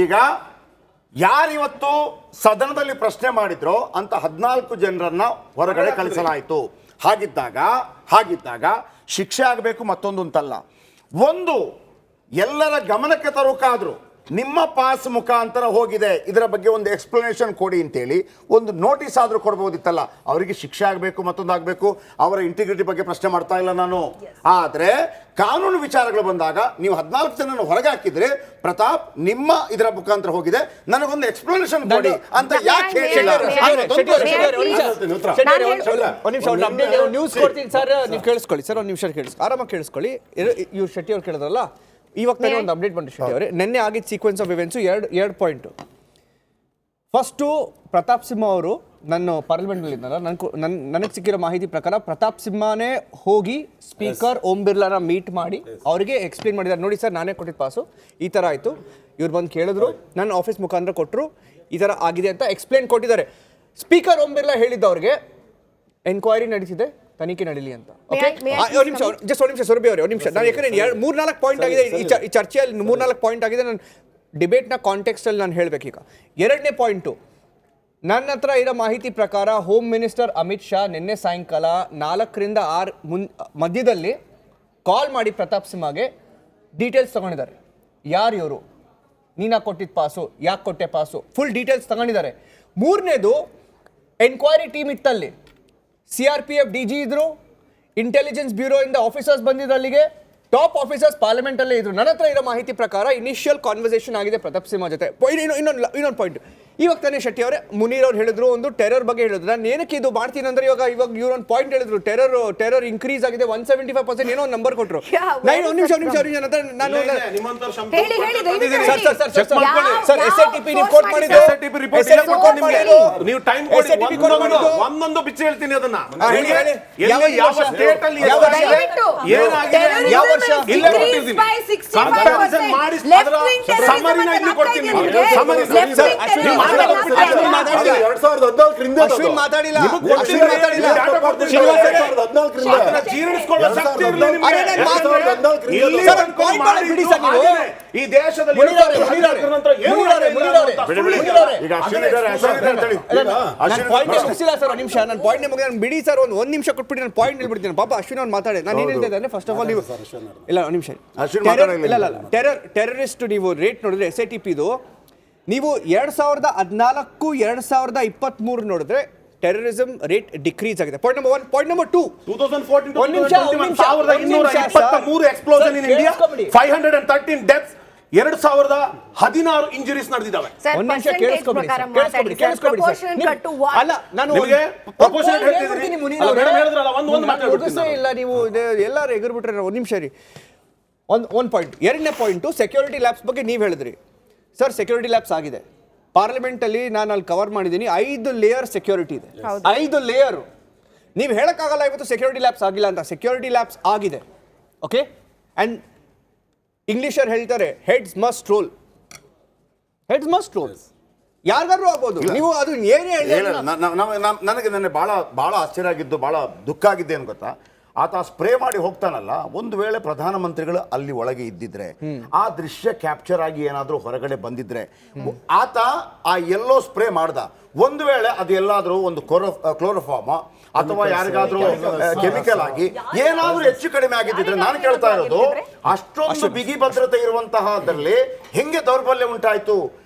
ಈಗ ಯಾರಿವತ್ತು ಸದನದಲ್ಲಿ ಪ್ರಶ್ನೆ ಮಾಡಿದ್ರೋ ಅಂತ 14 ಜನರನ್ನ ಹೊರಗಡೆ ಕಳಿಸಲಾಯಿತು. ಹಾಗಿದ್ದಾಗ ಶಿಕ್ಷೆ ಆಗಬೇಕು ಮತ್ತೊಂದು ಅಂತಲ್ಲ. ಒಂದು ಎಲ್ಲರ ಗಮನಕ್ಕೆ ತರೋಕಾದ್ರು ನಿಮ್ಮ ಪಾಸ್ ಮುಖಾಂತರ ಹೋಗಿದೆ, ಇದರ ಬಗ್ಗೆ ಒಂದು ಎಕ್ಸ್ಪ್ಲನೇಷನ್ ಕೊಡಿ ಅಂತೇಳಿ ಒಂದು ನೋಟಿಸ್ ಆದರೂ ಕೊಡ್ಬೋದಿತ್ತಲ್ಲ. ಅವರಿಗೆ ಶಿಕ್ಷೆ ಆಗಬೇಕು ಮತ್ತೊಂದಾಗಬೇಕು, ಅವರ ಇಂಟಿಗ್ರಿಟಿ ಬಗ್ಗೆ ಪ್ರಶ್ನೆ ಮಾಡ್ತಾ ಇಲ್ಲ ನಾನು. ಆದರೆ ಕಾನೂನು ವಿಚಾರಗಳು ಬಂದಾಗ ನೀವು 14 ಜನನ ಹೊರಗೆ ಹಾಕಿದ್ರೆ ಪ್ರತಾಪ್ ನಿಮ್ಮ ಇದರ ಮುಖಾಂತರ ಹೋಗಿದೆ, ನನಗೊಂದು ಎಕ್ಸ್ಪ್ಲನೇಷನ್ ಕೊಡಿ ಅಂತ ಯಾಕೆ ಹೇಳಿಲ್ಲ? ನ್ಯೂಸ್ ಕೊಡ್ತೀನಿ ಸರ್, ನೀವು ಕೇಳಿಸ್ಕೊಳ್ಳಿ ಸರ್, ಒಂದು ನಿಮಿಷ ಕೇಳಿಸ್ಕೊಳ್ಳಿ, ಆರಾಮಾಗಿ ಕೇಳಿಸ್ಕೊಳ್ಳಿ. ಇವ್ರು ಶೆಟ್ಟಿ ಅವ್ರು ಕೇಳಿದ್ರಲ್ಲ, ಇವಾಗ ತಾನೇ ಒಂದು ಅಪ್ಡೇಟ್ ಬಂತು ಶೆಟ್ಟಿ ಅವರೇ. ನಿನ್ನೆ ಆಗಿದ್ದ ಸೀಕ್ವೆನ್ಸ್ ಆಫ್ ಇವೆಂಟ್ಸು ಎರಡು ಪಾಯಿಂಟು. ಫಸ್ಟು ಪ್ರತಾಪ್ ಸಿಂಹ ಅವರು ನನ್ನ ಪಾರ್ಲಿಮೆಂಟ್ನಲ್ಲಿ ಇದ್ದಾರ, ನನಗೆ ಸಿಕ್ಕಿರೋ ಮಾಹಿತಿ ಪ್ರಕಾರ ಪ್ರತಾಪ್ ಸಿಂಹನೇ ಹೋಗಿ ಸ್ಪೀಕರ್ ಓಂ ಬಿರ್ಲಾನ ಮೀಟ್ ಮಾಡಿ ಅವರಿಗೆ ಎಕ್ಸ್ಪ್ಲೇನ್ ಮಾಡಿದ್ದಾರೆ. ನೋಡಿ ಸರ್, ನಾನೇ ಕೊಟ್ಟಿದ್ದ ಪಾಸು ಈ ಥರ ಆಯಿತು, ಇವ್ರು ಬಂದು ಕೇಳಿದ್ರು, ನನ್ನ ಆಫೀಸ್ ಮುಖಾಂತರ ಕೊಟ್ಟರು, ಈ ಥರ ಆಗಿದೆ ಅಂತ ಎಕ್ಸ್ಪ್ಲೇನ್ ಕೊಟ್ಟಿದ್ದಾರೆ. ಸ್ಪೀಕರ್ ಓಂ ಬಿರ್ಲಾ ಹೇಳಿದ್ದವ್ರಿಗೆ ಎನ್ಕ್ವೈರಿ ನಡೀತಿದೆ, ತನಿಖೆ ನಡೀಲಿ ಅಂತ. ಒಂದು ನಿಮಿಷ ಸುರಭಿ ಅವರೇ, ಒಂದು ನಿಮಿಷ. ನಾನು ಯಾಕಂದ್ರೆ 3-4 ಪಾಯಿಂಟ್ ಆಗಿದೆ ಈ ಚರ್ಚೆಯಲ್ಲಿ, 3-4 ಪಾಯಿಂಟ್ ಆಗಿದೆ. ನಾನು ಡಿಬೇಟ್ನ ಕಾಂಟೆಕ್ಸ್ಟಲ್ಲಿ ನಾನು ಹೇಳಬೇಕೀಗ. ಎರಡನೇ ಪಾಯಿಂಟು, ನನ್ನ ಹತ್ರ ಇರೋ ಮಾಹಿತಿ ಪ್ರಕಾರ ಹೋಮ್ ಮಿನಿಸ್ಟರ್ ಅಮಿತ್ ಶಾ ನಿನ್ನೆ ಸಾಯಂಕಾಲ 4ರಿಂದ 6 ಮಧ್ಯದಲ್ಲಿ ಕಾಲ್ ಮಾಡಿ ಪ್ರತಾಪ್ ಸಿಂಹಗೆ ಡೀಟೇಲ್ಸ್ ತಗೊಂಡಿದ್ದಾರೆ. ಯಾರು ಇವರು, ನೀನಾ ಕೊಟ್ಟಿದ್ದ ಪಾಸು, ಯಾಕೆ ಕೊಟ್ಟೆ ಪಾಸು, ಫುಲ್ ಡೀಟೇಲ್ಸ್ ತಗೊಂಡಿದ್ದಾರೆ. ಮೂರನೇದು, ಎನ್ಕ್ವೈರಿ ಟೀಮ್ ಇತ್ತಲ್ಲಿ, CRPF DG ಇದ್ರು, ಇಂಟೆಲಿಜೆನ್ಸ್ ಬ್ಯೂರೋ ಇಂದ ಆಫೀಸರ್ಸ್ ಬಂದಿದ್ರು, ಅಲ್ಲಿಗೆ ಟಾಪ್ ಆಫೀಸರ್ಸ್ ಪಾರ್ಲಿಮೆಂಟ್ ಅಲ್ಲೇ ಇದ್ರು. ನನ್ನ ಹತ್ರ ಇರೋ ಮಾಹಿತಿ ಪ್ರಕಾರ ಇನಿಷಿಯಲ್ ಕಾನ್ವರ್ಸೇಷನ್ ಆಗಿದೆ ಪ್ರತಾಪ್ ಸಿಂಹ ಜೊತೆ. ಇನ್ನೊಂದು ಪಾಯಿಂಟ್, ಇವಾಗ ತಾನೇ ಶೆಟ್ಟಿ ಅವರೇ ಮುನೀರ್ ಅವ್ರು ಹೇಳಿದ್ರು, ಒಂದು ಟೆರರ್ ಬಗ್ಗೆ ಹೇಳಿದ್ರು. ನಾನು ಏನಕ್ಕೆ ಇದು ಮಾಡ್ತೀನಿ ಅಂದ್ರೆ, ಇವಾಗ ಇವ್ರೊಂದು ಪಾಯಿಂಟ್ ಹೇಳಿದ್ರು, ಟೆರರ್ ಇನ್ಕ್ರೀಸ್ ಆಗಿದೆ 175% ಏನೋ ಒಂದು ನಂಬರ್ ಕೊಟ್ಟರು. ಒಂದು ನಿಮಿಷ ನಾನು ಸರ್ SITP ರಿಪೋರ್ಟ್ ಮಾಡಿದ್ದು, ನೀವು ಟೈಮ್ ಒಂದೊಂದು ಬಿಚ್ಚ ಹೇಳ್ತೀನಿ ಅದನ್ನ. ಯಾವ ಸ್ಟೇಟ್ ಅಲ್ಲಿ ಈ ದೇಶದಲ್ಲಿ ಬಿಡಿ ಸರ್, ಒಂದು ನಿಮಿಷ ಕೊಟ್ಬಿಟ್ಟು ನಾನು ಪಾಯಿಂಟ್ ಹೇಳ್ಬಿಡ್ತೀನಿ. ಪಾಪ ಅಶ್ವಿನ್ ಅವ್ರು ಮಾತಾಡಿ, ನಾನು ಏನ್ ಹೇಳ್ತಾ ಇದ್ದೇನೆ, ಫಸ್ಟ್ ಆಫ್ ಆಲ್ ನೀವು ಇಲ್ಲ ಒಂದು ನಿಮಿಷ, ಟೆರರಿಸ್ಟ್ ನೀವು ರೇಟ್ ನೋಡಿದ್ರೆ SITPದು ನೀವು 2014 2023 ನೋಡಿದ್ರೆ ಟೆರರಿಸಂ ರೇಟ್ ಡಿಕ್ರೀಸ್ ಆಗಿದೆ. Point number 1. Point number 2, 2014-2023 explosion in India, 513 deaths, 2016 injuries ನಡೆದಿದ್ದಾವೆ. ಒಂದು ನಿಮಿಷ ಕೇಳಿಸ್ಕೊಬಿಡಿ ಅಲ್ಲ, ನಾನು ಇಲ್ಲ, ನೀವು ಎಲ್ಲರೂ ಎಗರ್ಬಿಟ್ರೆ ಒಂದು ನಿಮಿಷ ರೀ. ಒಂದು ಪಾಯಿಂಟ್. ಎರಡನೇ ಪಾಯಿಂಟು, ಸೆಕ್ಯೂರಿಟಿ ಲ್ಯಾಬ್ಸ್ ಬಗ್ಗೆ ನೀವು ಹೇಳಿದ್ರಿ ಸರ್. ಸೆಕ್ಯೂರಿಟಿ ಲ್ಯಾಬ್ಸ್ ಆಗಿದೆ ಪಾರ್ಲಿಮೆಂಟಲ್ಲಿ, ನಾನು ಅಲ್ಲಿ ಕವರ್ ಮಾಡಿದ್ದೀನಿ. 5 ಲೇಯರ್ ಸೆಕ್ಯೂರಿಟಿ ಇದೆ, 5 ಲೇಯರ್. ನೀವು ಹೇಳಕ್ಕಾಗಲ್ಲ ಇವತ್ತು ಸೆಕ್ಯೂರಿಟಿ ಲ್ಯಾಬ್ಸ್ ಆಗಿಲ್ಲ ಅಂತ. ಸೆಕ್ಯೂರಿಟಿ ಲ್ಯಾಬ್ಸ್ ಆಗಿದೆ, ಓಕೆ. ಆ್ಯಂಡ್ ಇಂಗ್ಲಿಷರ್ ಹೇಳ್ತಾರೆ heads must roll, heads must roll, ಯಾರಿಗಾದ್ರೂ ಆಗ್ಬೋದು. ನೀವು ಅದು ಏನೇ ನನಗೆ ಬಹಳ ಆಶ್ಚರ್ಯ ಆಗಿದ್ದು, ಬಹಳ ದುಃಖ ಆಗಿದ್ದೆ ಏನು ಗೊತ್ತಾ, ಆತ ಸ್ಪ್ರೇ ಮಾಡಿ ಹೋಗ್ತಾನಲ್ಲ, ಒಂದು ವೇಳೆ ಪ್ರಧಾನಮಂತ್ರಿಗಳು ಅಲ್ಲಿ ಒಳಗೆ ಇದ್ದಿದ್ರೆ, ಆ ದೃಶ್ಯ ಕ್ಯಾಪ್ಚರ್ ಆಗಿ ಏನಾದರೂ ಹೊರಗಡೆ ಬಂದಿದ್ರೆ, ಆತ ಆ ಎಲ್ಲೋ ಸ್ಪ್ರೇ ಮಾಡ್ದ, ಒಂದು ವೇಳೆ ಅದು ಎಲ್ಲಾದ್ರೂ ಒಂದು ಕ್ಲೋರೋಫಾರ್ಮ್ ಅಥವಾ ಯಾರಿಗಾದ್ರೂ ಕೆಮಿಕಲ್ ಆಗಿ ಏನಾದ್ರೂ ಹೆಚ್ಚು ಕಡಿಮೆ ಆಗಿದ್ದಿದ್ರೆ, ನಾನು ಕೇಳ್ತಾ ಇರೋದು, ಅಷ್ಟೊಂದು ಬಿಗಿ ಭದ್ರತೆ ಇರುವಂತಹದ್ರಲ್ಲಿ ಹೆಂಗೆ ದೌರ್ಬಲ್ಯ ಉಂಟಾಯ್ತು?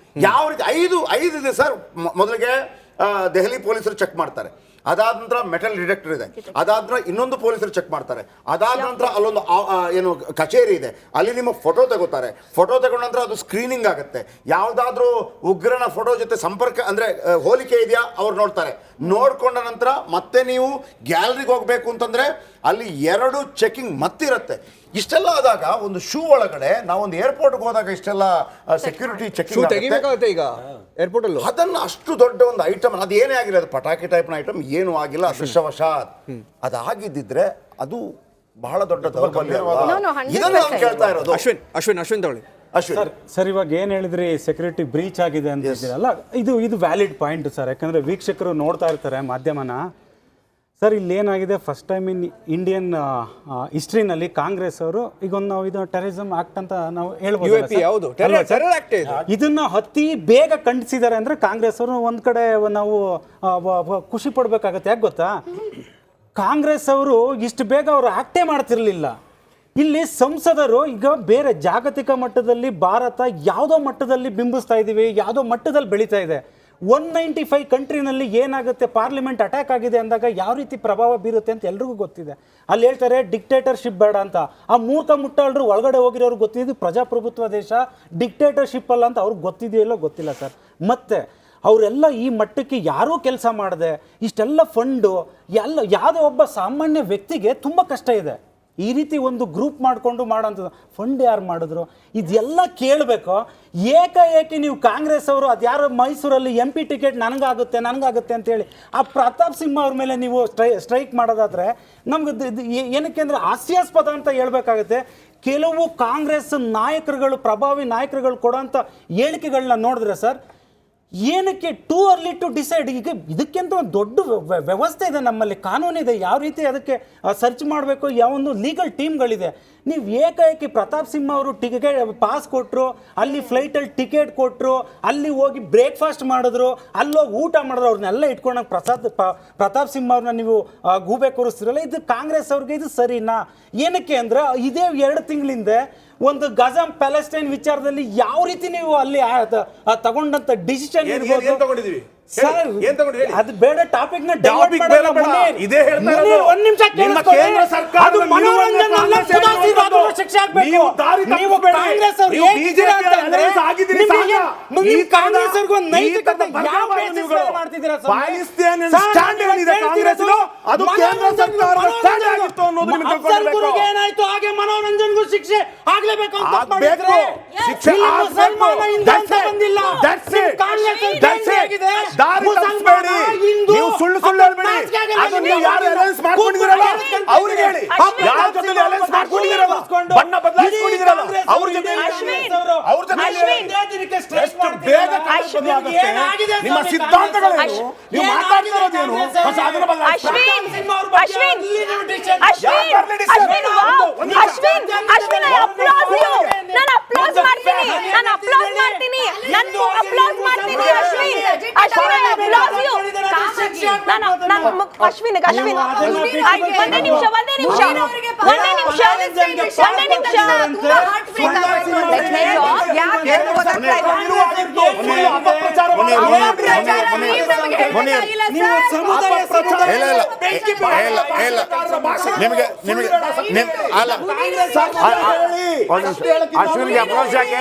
ಯಾವ ರೀತಿ? 5 ಇದೆ ಸರ್. ಮೊದಲಿಗೆ ದೆಹಲಿ ಪೊಲೀಸರು ಚೆಕ್ ಮಾಡ್ತಾರೆ, ಅದಾದ ನಂತರ ಮೆಟಲ್ ಡಿಟೆಕ್ಟರ್ ಇದೆ, ಅದಾದ ನಂತರ ಇನ್ನೊಂದು ಪೊಲೀಸರು ಚೆಕ್ ಮಾಡ್ತಾರೆ, ಅದಾದ ನಂತರ ಅಲ್ಲೊಂದು ಏನು ಕಚೇರಿ ಇದೆ, ಅಲ್ಲಿ ನಿಮ್ಮ ಫೋಟೋ ತಗೋತಾರೆ. ಫೋಟೋ ತಗೊಂಡ ನಂತರ ಅದು ಸ್ಕ್ರೀನಿಂಗ್ ಆಗುತ್ತೆ. ಯಾವುದಾದ್ರೂ ಉಗ್ರನ ಫೋಟೋ ಜೊತೆ ಸಂಪರ್ಕ ಅಂದರೆ ಹೋಲಿಕೆ ಇದೆಯಾ ಅವ್ರು ನೋಡ್ತಾರೆ. ನೋಡ್ಕೊಂಡ ನಂತರ ಮತ್ತೆ ನೀವು ಗ್ಯಾಲರಿಗೆ ಹೋಗಬೇಕು ಅಂತಂದರೆ ಅಲ್ಲಿ 2 ಚೆಕಿಂಗ್ ಮತ್ತಿರುತ್ತೆ. ಇಷ್ಟೆಲ್ಲ ಆದಾಗ ಒಂದು ಶೂ ಒಳಗಡೆ ನಾವೊಂದು ಏರ್ಪೋರ್ಟ್ಗೆ ಹೋದಾಗ ಇಷ್ಟೆಲ್ಲ ಸೆಕ್ಯೂರಿಟಿ ಚೆಕಿಂಗ್ ತೆಗಿಬೇಕಾಗುತ್ತೆ ಈಗ ಏರ್ಪೋರ್ಟ್ ಅಲ್ಲಿ. ಅದನ್ನು ಅಷ್ಟು ದೊಡ್ಡ ಒಂದು ಐಟಮ್, ಅದು ಏನೇ ಆಗಿಲ್ಲ, ಅದು ಪಟಾಕಿ ಟೈಪ್ನ ಐಟಮ್ ಏನೂ ಆಗಿಲ್ಲ, ಅದೃಷ್ಟವಶಾತ್. ಅದಾಗಿದ್ದಿದ್ರೆ ಅದು ಬಹಳ ದೊಡ್ಡ ದೌರ್ಬಲ್ಯ. ಇದನ್ನ ನಾನು ಕೇಳ್ತಾ ಇರೋದು. ಅಶ್ವಿನ್ ತಗೊಳ್ಳಿ. ಸರ್ ಇವಾಗ ಏನು ಹೇಳಿದ್ರಿ, ಸೆಕ್ಯೂರಿಟಿ ಬ್ರೀಚ್ ಆಗಿದೆ ಅಂತ ಹೇಳಿದ್ರಲ್ಲ, ಇದು ವ್ಯಾಲಿಡ್ ಪಾಯಿಂಟ್ ಸರ್. ಯಾಕಂದ್ರೆ ವೀಕ್ಷಕರು ನೋಡ್ತಾ ಇರ್ತಾರೆ ಮಾಧ್ಯಮನ. ಸರ್ ಇಲ್ಲಿ ಏನಾಗಿದೆ, ಫಸ್ಟ್ ಟೈಮ್ ಇನ್ ಇಂಡಿಯನ್ ಹಿಸ್ಟ್ರಿನಲ್ಲಿ ಕಾಂಗ್ರೆಸ್ ಅವರು ಈಗ ಒಂದು ನಾವು ಇದು ಟೆರರಿಸಮ್ ಆಕ್ಟ್ ಅಂತ ನಾವು ಹೇಳ್ಬೋದು UAP ಯಾವುದು? Terror Act ಇದು. ಇದನ್ನ ಅತಿ ಬೇಗ ಖಂಡಿಸಿದ್ದಾರೆ ಅಂದ್ರೆ ಕಾಂಗ್ರೆಸ್ ಅವರು ಒಂದ್ ಕಡೆ ನಾವು ಖುಷಿ ಪಡ್ಬೇಕಾಗತ್ತೆ. ಯಾಕೆ ಗೊತ್ತಾ, ಕಾಂಗ್ರೆಸ್ ಅವರು ಇಷ್ಟು ಬೇಗ ಅವರು ಆಕ್ಟೇ ಮಾಡ್ತಿರ್ಲಿಲ್ಲ. ಇಲ್ಲಿ ಸಂಸದರು ಈಗ ಬೇರೆ ಜಾಗತಿಕ ಮಟ್ಟದಲ್ಲಿ ಭಾರತ ಯಾವುದೋ ಮಟ್ಟದಲ್ಲಿ ಬಿಂಬಿಸ್ತಾ ಇದ್ದೀವಿ, ಯಾವುದೋ ಮಟ್ಟದಲ್ಲಿ ಬೆಳೀತಾ ಇದೆ. 195 ಕಂಟ್ರಿನಲ್ಲಿ ಏನಾಗುತ್ತೆ, ಪಾರ್ಲಿಮೆಂಟ್ ಅಟ್ಯಾಕ್ ಆಗಿದೆ ಅಂದಾಗ ಯಾವ ರೀತಿ ಪ್ರಭಾವ ಬೀರುತ್ತೆ ಅಂತ ಎಲ್ರಿಗೂ ಗೊತ್ತಿದೆ. ಅಲ್ಲಿ ಹೇಳ್ತಾರೆ ಡಿಕ್ಟೇಟರ್ಶಿಪ್ ಬೇಡ ಅಂತ. ಆ ಮೂರ್ಖ ಮುಟ್ಟಾಳರು ಒಳಗಡೆ ಹೋಗಿರೋರು ಗೊತ್ತಿದ್ದು ಪ್ರಜಾಪ್ರಭುತ್ವ ದೇಶ, ಡಿಕ್ಟೇಟರ್ಶಿಪ್ ಅಲ್ಲ ಅಂತ ಅವ್ರಿಗೆ ಗೊತ್ತಿದೆಯೋ ಇಲ್ಲೋ ಗೊತ್ತಿಲ್ಲ ಸರ್. ಮತ್ತೆ ಅವರೆಲ್ಲ ಈ ಮಟ್ಟಕ್ಕೆ ಯಾರೂ ಕೆಲಸ ಮಾಡದೆ ಇಷ್ಟೆಲ್ಲ ಫಂಡು ಯಾವುದೋ ಒಬ್ಬ ಸಾಮಾನ್ಯ ವ್ಯಕ್ತಿಗೆ ತುಂಬ ಕಷ್ಟ ಇದೆ. ಈ ರೀತಿ ಒಂದು ಗ್ರೂಪ್ ಮಾಡಿಕೊಂಡು ಮಾಡೋಂಥದ್ದು ಫಂಡ್ ಯಾರು ಮಾಡಿದ್ರು ಇದೆಲ್ಲ ಕೇಳಬೇಕು. ಏಕಾಏಕಿ ನೀವು ಕಾಂಗ್ರೆಸ್ ಅವರು ಅದ್ಯಾರು ಮೈಸೂರಲ್ಲಿ MP ಟಿಕೆಟ್ ನನಗಾಗುತ್ತೆ ಅಂತೇಳಿ ಆ ಪ್ರತಾಪ್ ಸಿಂಹ ಅವ್ರ ಮೇಲೆ ನೀವು ಸ್ಟ್ರೈಕ್ ಮಾಡೋದಾದರೆ ನಮ್ಗೆ ಏನಕ್ಕೆ ಅಂದರೆ ಹಾಸ್ಯಾಸ್ಪದ ಅಂತ ಹೇಳ್ಬೇಕಾಗುತ್ತೆ. ಕೆಲವು ಕಾಂಗ್ರೆಸ್ ನಾಯಕರುಗಳು, ಪ್ರಭಾವಿ ನಾಯಕರುಗಳು ಕೊಡೋಂಥ ಹೇಳಿಕೆಗಳನ್ನ ನೋಡಿದ್ರೆ ಸರ್, ಏನಕ್ಕೆ ಟೂ ಅರ್ಲಿ ಟು ಡಿಸೈಡ್. ಈಗ ಇದಕ್ಕಿಂತ ಒಂದು ದೊಡ್ಡ ವ್ಯವಸ್ಥೆ ಇದೆ ನಮ್ಮಲ್ಲಿ, ಕಾನೂನಿದೆ, ಯಾವ ರೀತಿ ಅದಕ್ಕೆ ಸರ್ಚ್ ಮಾಡಬೇಕು, ಯಾವೊಂದು ಲೀಗಲ್ ಟೀಮ್ಗಳಿದೆ. ನೀವು ಏಕಾಏಕಿ ಪ್ರತಾಪ್ ಸಿಂಹ ಅವರು ಟಿಕೆಟ್ ಪಾಸ್ ಕೊಟ್ಟರು, ಅಲ್ಲಿ ಫ್ಲೈಟಲ್ಲಿ ಟಿಕೆಟ್ ಕೊಟ್ಟರು, ಅಲ್ಲಿ ಹೋಗಿ ಬ್ರೇಕ್ಫಾಸ್ಟ್ ಮಾಡಿದ್ರು, ಅಲ್ಲೋಗಿ ಊಟ ಮಾಡಿದ್ರು, ಅವ್ರನ್ನೆಲ್ಲ ಇಟ್ಕೊಂಡಾಗ ಪ್ರತಾಪ್ ಸಿಂಹ ಅವ್ರನ್ನ ನೀವು ಗೂಬೆ ಕೂರಿಸ್ತಿರಲ್ಲ, ಇದು ಕಾಂಗ್ರೆಸ್ ಅವ್ರಿಗೆ ಇದು ಸರಿನಾ? ಏನಕ್ಕೆ ಅಂದ್ರೆ ಇದೇ 2 ತಿಂಗಳಿಂದ ಒಂದು ಗಜಾಂ ಪ್ಯಾಲೆಸ್ಟೈನ್ ವಿಚಾರದಲ್ಲಿ ಯಾವ ರೀತಿ ನೀವು ಅಲ್ಲಿ ತಗೊಂಡಂತ ಡಿಸಿಷನ್ ತಗೊಂಡಿದ್ದೀವಿ ಸರ್, ಅದು ಬೇಡ ಟಾಪಿಕ್ ನ Topic ಬೇಡ ಬೇಡ. ಇದೇ ಹೇಳ್ತಾ ಇರೋದು. ಒಂದ್ ನಿಮಿಷ ನಿಮ್ಮ ಕೇಂದ್ರ ಸರ್ಕಾರ ಅದು ಮನೋರಂಜನೆ ಅಲ್ಲ, ಉದಾಸೀನವಾದವರು ಶಿಕ್ಷೆ ಆಗ್ಬೇಕು. ನೀವು ದಾರಿ ನೀವು ತಪ್ಪಿಸ್ಬೇಡಿ. ಕಾಂಗ್ರೆಸ್ ಅವ್ರು ನೀವು ಹೇಗಿದ್ದೀರಾ BJP ಅಂತಂದ್ರೆ alliance ಆಗಿದ್ದೀರಿ ನಿಮಗೆ- ಸಾಕ. ನೀವು ಈ ತರದ- ಕಾಂಗ್ರೆಸ್ ಅವ್ರಿಗೆ ಒಂದು ನೈತಿಕತೆ ಈ ತರದ ಯಾವ ಬದಲಾವಣೆ basis ನೀವುಗಳು. ಮೇಲೆ ಮಾಡ್ತಿದ್ದೀರಾ ಸರ್? Palestinian ಸರ್, stand ಏನಿದೆ ಹೇಳ್ತಿರೋದು ಕಾಂಗ್ರೆಸ್ದು, ಅದು ಕೇಂದ್ರ ಸರ್ಕಾರದ stand ಆಗಿತ್ತು ಅನ್ನೋದು ನಿಮಗೆ ತಿಳ್ಕೊಳ್ಬೇಕು. ಅಫ್ಜಲ್ಗುರಿಗೆ ಏನಾಯ್ತು ಹಾಗೆ ಮನೋರಂಜನ್ಗೂ ಶಿಕ್ಷೆ ಆಗ್ಲೇಬೇಕು ಅಂತ ತಪ್ಪು ಆಗ್ಬೇಕು. ಮಾಡಿದ್ರೆ ಶಿಕ್ಷೆ ಇಲ್ಲಿ ಆಗ್ಬೇಕು. ಮುಸಲ್ಮಾನ ಹಿಂದೂ ಅಂತ That's it. ಬಂದಿಲ್ಲ. That's it. ಕಾಂಗ್ರೆಸ್ ಅವ್ರ That's it. ಆಗಿದೆ. ದಾರಿ ಮುಸಲ್ಮಾನ, ತಪ್ಪಿಸ್ಬೇಡಿ. ಹಿಂದೂ, ನೀವು ಸುಳ್ಳು ಹೇಳ್ಬೇಡಿ. ಅದು ನೀವು ಯಾರು ಅಲೈನ್ಸ್ ಮಾಡ್ಕೊಂಡಿದ್ದೀರಲ್ಲ ಅವ್ರಿಗೆ ಹೇಳಿ. ಯಾರ ಜೊತೆ ಅಲೈನ್ಸ್ ಮಾಡ್ಕೊಂಡಿದ್ದೀರಲ್ಲ, ಬಣ್ಣ ಬದಲಾಯಿಸ್ಕೊಂಡಿದ್ದೀರಲ್ಲ ಅವ್ರ ಜೊತೆ ಎಷ್ಟು ಬೇಗ ಕಾಂಗ್ರೆಸ್ ಬದಲಾಗುತ್ತೆ. ನಿಮ್ಮ ಸಿದ್ಧಾಂತಗಳೇನು, ನೀವು ಮಾತಾಡ್ತಿರೋದೇನು, ಹೊಸ ಅದನ್ನ ಬದಲಾಯಿಸ್ತಾರೆ. ಅಶ್ವಿನ್ಗೆ ಅಪ್ರೋಚ್ ಯಾಕೆ?